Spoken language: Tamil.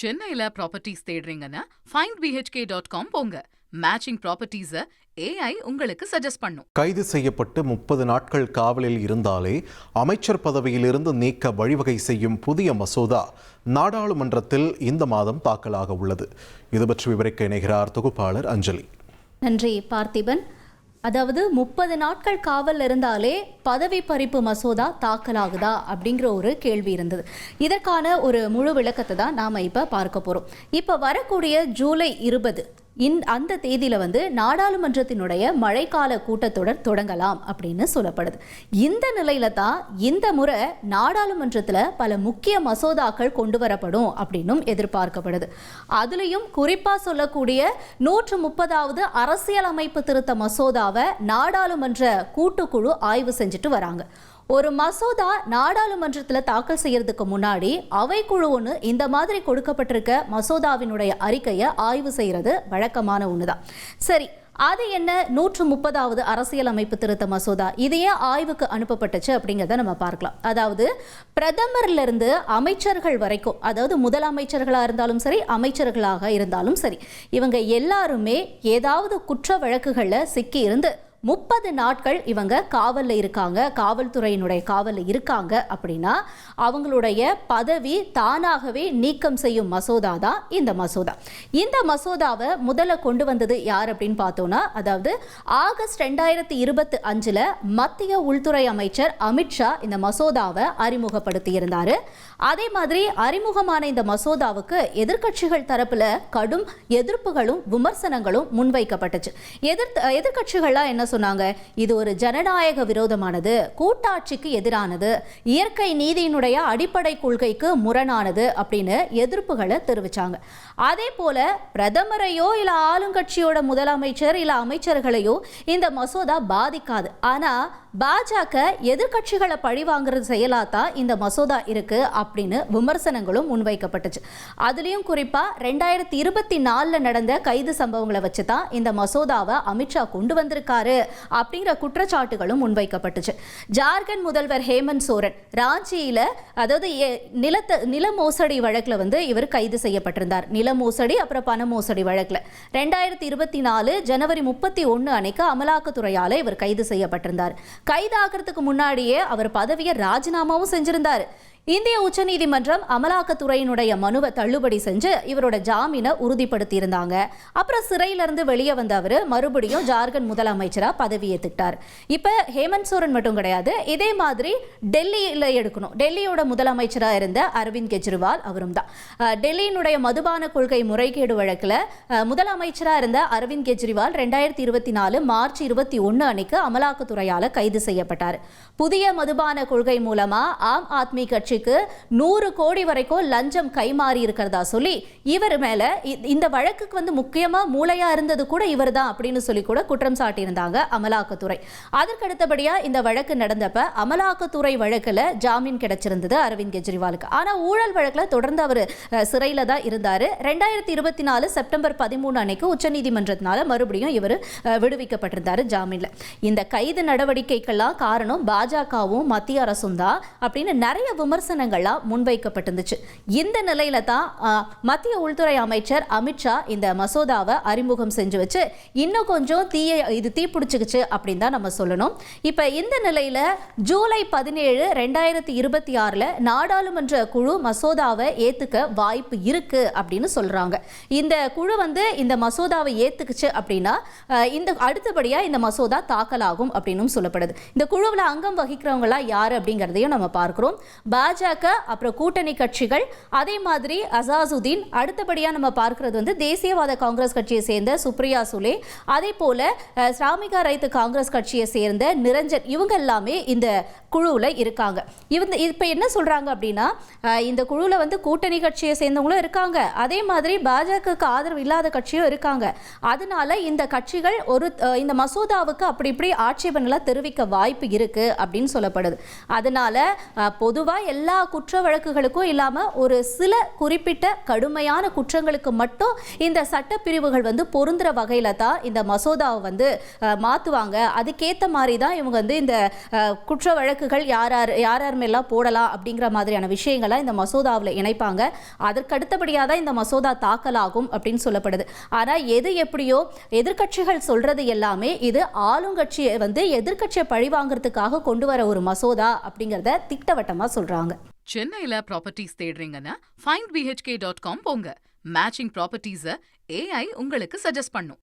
சென்னையில ப்ராப்பர்ட்டிஸ் தேடுறீங்கன்னா findbhk.com போங்க. மேட்சிங் ப்ராப்பர்ட்டிஸை AI உங்களுக்கு சஜஸ்ட் பண்ணும். கைது செய்யப்பட்டு 30 நாட்கள் காவலில் இருந்தாலே அமைச்சர் பதவியிலிருந்து நீக்க வழிவகை செய்யும் புதிய மசோதா நாடாளுமன்றத்தில் இந்த மாதம் தாக்கலாக உள்ளது. இது பற்றி விவரிக்க இணைகிறார் தொகுப்பாளர் அஞ்சலி. நன்றி பார்த்திபன். அதாவது 30 நாட்கள் காவல் இருந்தாலே பதவி பறிப்பு மசோதா தாக்கலாகுதா அப்படிங்கிற ஒரு கேள்வி இருந்தது. இதற்கான ஒரு முழு விளக்கத்தை தான் நாம் இப்போ பார்க்க போகிறோம். இப்போ வரக்கூடிய ஜூலை 20 அந்த தேதியில் நாடாளுமன்றத்தினுடைய மழைக்கால கூட்டத்தொடர் தொடங்கலாம் அப்படின்னு சொல்லப்படுது. இந்த நிலையில தான் இந்த முறை நாடாளுமன்றத்தில் பல முக்கிய மசோதாக்கள் கொண்டு வரப்படும் அப்படின்னும் எதிர்பார்க்கப்படுது. அதுலேயும் குறிப்பாக சொல்லக்கூடிய 130வது அரசியலமைப்பு திருத்த மசோதாவை நாடாளுமன்ற கூட்டுக்குழு ஆய்வு செஞ்சுட்டு வராங்க. ஒரு மசோதா நாடாளுமன்றத்தில் தாக்கல் செய்யறதுக்கு முன்னாடி அவைக்குழு ஒன்று இந்த மாதிரி கொடுக்கப்பட்டிருக்க மசோதாவினுடைய அறிக்கையை ஆய்வு செய்யறது வழக்கமான ஒண்ணுதான். சரி, அது என்ன 130வது அரசியலமைப்பு திருத்த மசோதா, இதையே ஆய்வுக்கு அனுப்பப்பட்டுச்சு அப்படிங்கிறத நம்ம பார்க்கலாம். அதாவது பிரதமர்ல இருந்து அமைச்சர்கள் வரைக்கும், அதாவது முதலமைச்சர்களாக இருந்தாலும் சரி, அமைச்சர்களாக இருந்தாலும் சரி, இவங்க எல்லாருமே ஏதாவது குற்ற வழக்குகளில் சிக்கி இருந்து 30 நாட்கள் இவங்க காவலில் இருக்காங்க, காவல்துறையினுடைய காவலில் இருக்காங்க அப்படின்னா அவங்களுடைய பதவி தானாகவே நீக்கம் செய்யும் மசோதா தான் இந்த மசோதா. இந்த மசோதாவை முதல்ல கொண்டு வந்தது யார் அப்படின்னு பார்த்தோம்னா, அதாவது ஆகஸ்ட் 2025 மத்திய உள்துறை அமைச்சர் அமித்ஷா இந்த மசோதாவை அறிமுகப்படுத்தி இருந்தார். அதே மாதிரி அறிமுகமான இந்த மசோதாவுக்கு எதிர்க்கட்சிகள் தரப்புல கடும் எதிர்ப்புகளும் விமர்சனங்களும் முன்வைக்கப்பட்டுச்சு. எதிர்க்கட்சிகள்லாம் என்ன சொன்னாங்க, இது ஒரு ஜனநாயக விரோதமானது, கூட்டாட்சிக்கு எதிரானது, இயற்கை நீதியினுடைய அடிப்படை கொள்கைக்கு முரணானது அப்படின்னு எதிர்ப்புகளை தெரிவிச்சாங்க. அதே போல பிரதமரையோ இல்ல ஆளுங்கட்சியோட முதலமைச்சர் இல்ல அமைச்சர்களையோ இந்த மசோதா பாதிக்காது. ஆனா பாஜக எதிர்க்கட்சிகளை பழி வாங்குறது செயலாத்தான் இந்த மசோதா இருக்கு அப்படின்னு விமர்சனங்களும் முன்வைக்கப்பட்டுச்சு. அதுலயும் குறிப்பா 2024 நடந்த கைது சம்பவங்களை வச்சுதான் இந்த மசோதாவை அமித்ஷா கொண்டு வந்திருக்காரு அப்படிங்கிற குற்றச்சாட்டுகளும் முன்வைக்கப்பட்டுச்சு. ஜார்க்கண்ட் முதல்வர் ஹேமந்த் சோரன் ராஞ்சியில, அதாவது நில மோசடி வழக்குல இவர் கைது செய்யப்பட்டிருந்தார். நில மோசடி அப்புறம் பண மோசடி வழக்குல 2024 ஜனவரி 31 அன்னைக்கு அமலாக்கத்துறையால இவர் கைது செய்யப்பட்டிருந்தார். கைதாகிறதுக்கு முன்னாடியே அவர் பதவியை ராஜினாமாவும் செஞ்சிருந்தார். இந்திய உச்சநீதிமன்றம் அமலாக்கத்துறையினுடைய மனுவை தள்ளுபடி செஞ்சு இவரோட ஜாமீனை உறுதிப்படுத்தி இருந்தாங்க. அப்புறம் சிறையிலிருந்து வெளியே வந்த அவர் மறுபடியும் ஜார்க்கண்ட் முதலமைச்சராக பதவியேற்றுட்டார். இப்போ ஹேமந்த் சோரன் மட்டும் கிடையாது, இதே மாதிரி டெல்லியில் எடுக்கணும், டெல்லியோட முதலமைச்சராக இருந்த அரவிந்த் கெஜ்ரிவால் அவரும் தான். டெல்லியினுடைய மதுபான கொள்கை முறைகேடு வழக்கில் முதலமைச்சராக இருந்த அரவிந்த் கெஜ்ரிவால் 2024 மார்ச் 21 அன்னைக்கு அமலாக்கத்துறையால் கைது செய்யப்பட்டார். புதிய மதுபான கொள்கை மூலமா ஆம் ஆத்மி கட்சிக்கு 100 கோடி வரைக்கும் லஞ்சம் கைமாறி இருக்கிறதா சொல்லி இவர் மேல இந்த வழக்குக்கு முக்கியமா மூளையா இருந்தது கூட இவர் தான் அப்படின்னு சொல்லி கூட குற்றம் சாட்டியிருந்தாங்க அமலாக்கத்துறை. அதற்கடுத்தபடியா இந்த வழக்கு நடந்தப்ப அமலாக்கத்துறை வழக்குல ஜாமீன் கிடைச்சிருந்தது அரவிந்த் கெஜ்ரிவாலுக்கு. ஆனா ஊழல் வழக்குல தொடர்ந்து அவர் சிறையில தான் இருந்தாரு. 2024 செப்டம்பர் 13 அன்னைக்கு உச்சநீதிமன்றத்தினால மறுபடியும் இவர் விடுவிக்கப்பட்டிருந்தாரு ஜாமீன்ல. இந்த கைது நடவடிக்கைக்கெல்லாம் காரணம் பாஜகவும் மத்திய அரசும் தான் அப்படின்னு நிறைய விமர்சனங்கள்லாம் முன்வைக்கப்பட்டிருந்துச்சு. இந்த நிலையில தான் மத்திய உள்துறை அமைச்சர் அமித்ஷா இந்த மசோதாவை அறிமுகம் செஞ்சு வச்சு இன்னும் கொஞ்சம் தீ பிடிச்சிக்கிச்சு அப்படின்னு தான் நம்ம சொல்லணும். இப்ப இந்த நிலையில ஜூலை 17 2026 நாடாளுமன்ற குழு மசோதாவை ஏத்துக்க வாய்ப்பு இருக்கு அப்படின்னு சொல்றாங்க. இந்த குழு இந்த மசோதாவை ஏத்துக்குச்சு அப்படின்னா இந்த அடுத்தபடியா இந்த மசோதா தாக்கலாகும் அப்படின்னு சொல்லப்படுது. இந்த குழுவில் அங்கம் வகிக்கிறவங்களா யாரு அப்படிங்கிறதையும் நம்ம பார்க்கிறோம். பாஜக, அப்புறம் கூட்டணி கட்சிகள், அதே மாதிரி அசாசுதீன், அடுத்தபடியாக நம்ம பார்க்கிறது தேசியவாத காங்கிரஸ் கட்சியை சேர்ந்த சுப்ரியா சுலே, அதே போல ஸ்ராமிகா ரைத்து காங்கிரஸ் கட்சியை சேர்ந்த நிரஞ்சன், இவங்க எல்லாமே இந்த குழுவில் இருக்காங்க. இப்போ என்ன சொல்றாங்க அப்படின்னா, இந்த குழுவில் கூட்டணி கட்சியை சேர்ந்தவங்களும் இருக்காங்க, அதே மாதிரி பாஜகவுக்கு ஆதரவு இல்லாத கட்சியும் இருக்காங்க. அதனால இந்த கட்சிகள் இந்த மசோதாவுக்கு அப்படி இப்படி ஆட்சேபனைலாம் தெரிவிக்க வாய்ப்பு இருக்கு அப்படின்னு சொல்லப்படுது. அதனால பொதுவாக எல்லா குற்ற வழக்குகளுக்கும் இல்லாம ஒரு சில குறிப்பிட்ட கடுமையான குற்றங்களுக்கு மட்டும் இந்த சட்டப்பிரிவுகள் வந்து பொருந்துற வகையில தான் இந்த மசோதாவை வந்து மாத்துவாங்க. அதுக்கேற்ற மாதிரி தான் இவங்க வந்து இந்த குற்ற வழக்குகள் யார் மேலாம் போடலாம் அப்படிங்கிற மாதிரியான விஷயங்களை இந்த மசோதாவில் இணைப்பாங்க. அதற்கு அடுத்தபடியாக தான் இந்த மசோதா தாக்கலாகும் அப்படின்னு சொல்லப்படுது. ஆனால் எது எப்படியோ எதிர்க்கட்சிகள் சொல்றது எல்லாமே இது ஆளுங்கட்சியை வந்து எதிர்க்கட்சியை பழிவாங்கிறதுக்காக கொண்டு வர ஒரு மசோதா அப்படிங்கிறத திட்டவட்டமா சொல்றாங்க. சென்னையில ப்ராப்பர்ட்டிஸ் தேடுறீங்கன்னா findbhk.com போங்க. மேட்சிங் ப்ராப்பர்ட்டிஸை AI உங்களுக்கு சஜஸ்ட் பண்ணும்.